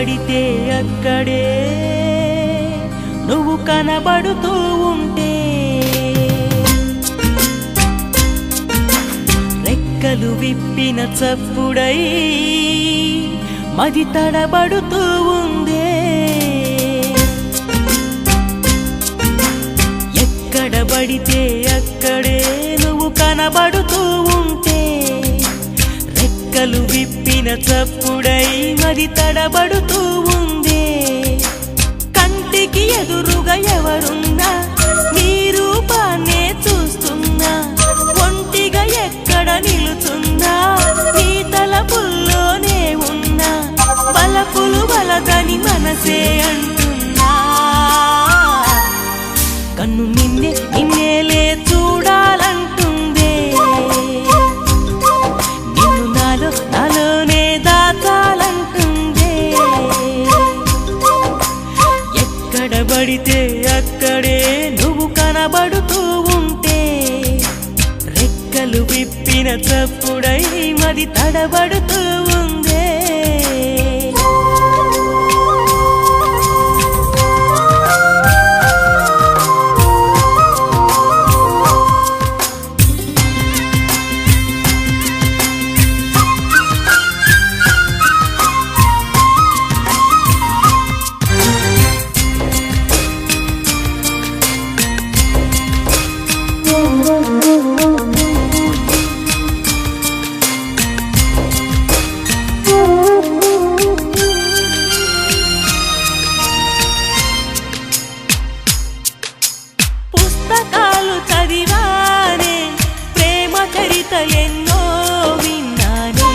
పడితే అక్కడే నువ్వు కనబడుతూ ఉంటే రెక్కలు విప్పిన చప్పుడై మది తడబడుతూ ఉందే ఎక్కడ పడితే అక్కడే నువ్వు కనబడుతూ ఉంటే రెక్కలు విప్పిన చప్పుడై మది తడబడుతూ ఉందే కంటికి ఎదురుగా ఎవరున్నా నీ రూపాన్నే చూస్తున్నా ఒంటిగా ఎక్కడ నిలుచున్నా నీ తలపుల్లోనే ఉన్నా బలపులు బలదని మనసే అంటున్నా కన్ను నిన్నేలే చూడాలంటుందే నిన్ను నాలోనే దాచాలంటుందే ఎక్కడ పడితే అక్కడే నువ్వు కనబడుతూ ఉంటే రెక్కలు విప్పిన చప్పుడై మది తడబడుతూ ఉందే పుస్తకాలు చదివానే ప్రేమ చరిత ఎన్నో విన్నానే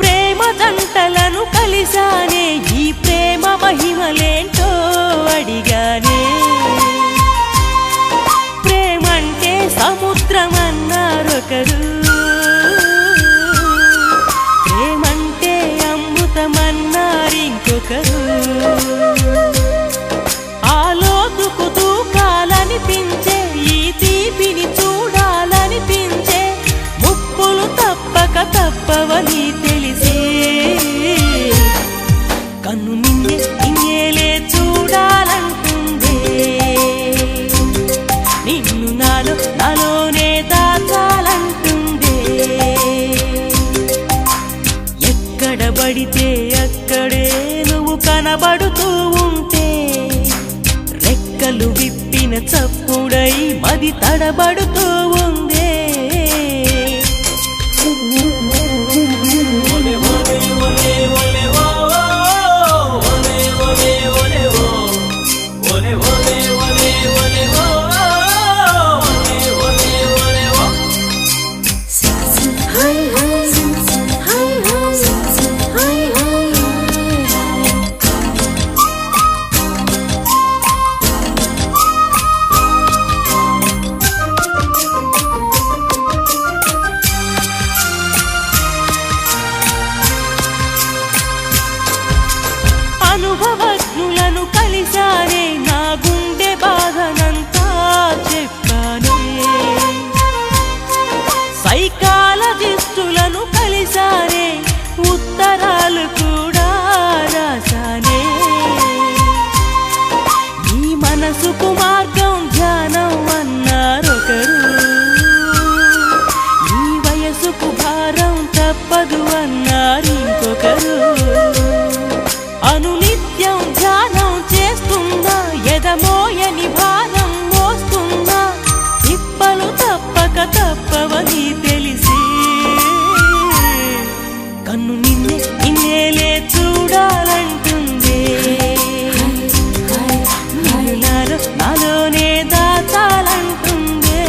ప్రేమ జంటలను కలిసానే ఈ ప్రేమ మహిమలేంటో అడిగానే ప్రేమంటే సముద్రమన్నారొకరు ప్రేమంటే అమృతమన్నారింకొకరు ఆలోతుకు దూకాలనిపించే ఈ తీపిని చూడాలనిపించే ముప్పులు తప్పవని తెలిసే కన్ను నిన్నేలే చూడాలంటుందే నిన్ను నాలోనే దాచాలంటుందే ఎక్కడ పడితే అక్కడే నువ్వు కనబడుతూ ఉంటే రెక్కలు విప్పిన చప్పుడై మది తడబడుతూ ఉందే అనుభవజ్ఞులను కలిసానే నా గుండె బాధనంతా చెప్పానే సైకాలజిస్టులను కలిసానే ఉత్తరాలు కూడా రాసానే ఈ మనసుకు మార్గం ధ్యానం అన్నారొకరు ఈ వయసుకు భారం తప్పదు అన్నారింకొకరు అనునిత్యం ధ్యానం చేస్తున్నా ఎదమోయని భారం మోస్తున్నా తిప్పలు తప్పవని తెలిసి కన్ను నిన్నేలే చూడాలంటుందే నాలోనే దాచాలంటుందే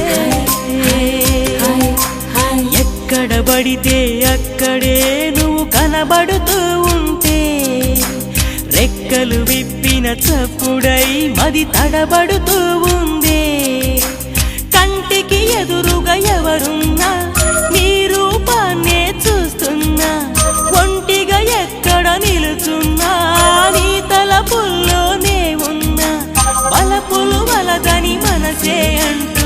ఎక్కడ పడితే అక్కడే నువ్వు కనబడుతూ ఉంటే రెక్కలు విప్పిన చప్పుడై మది తడబడుతూ ఉందే కంటికి ఎదురుగా ఎవరున్నా నీ రూపాన్నే చూస్తున్నా ఒంటిగా ఎక్కడ నిలుచున్నా నీ తలపుల్లోనే ఉన్నా బలపులు వలదని మనసే అంట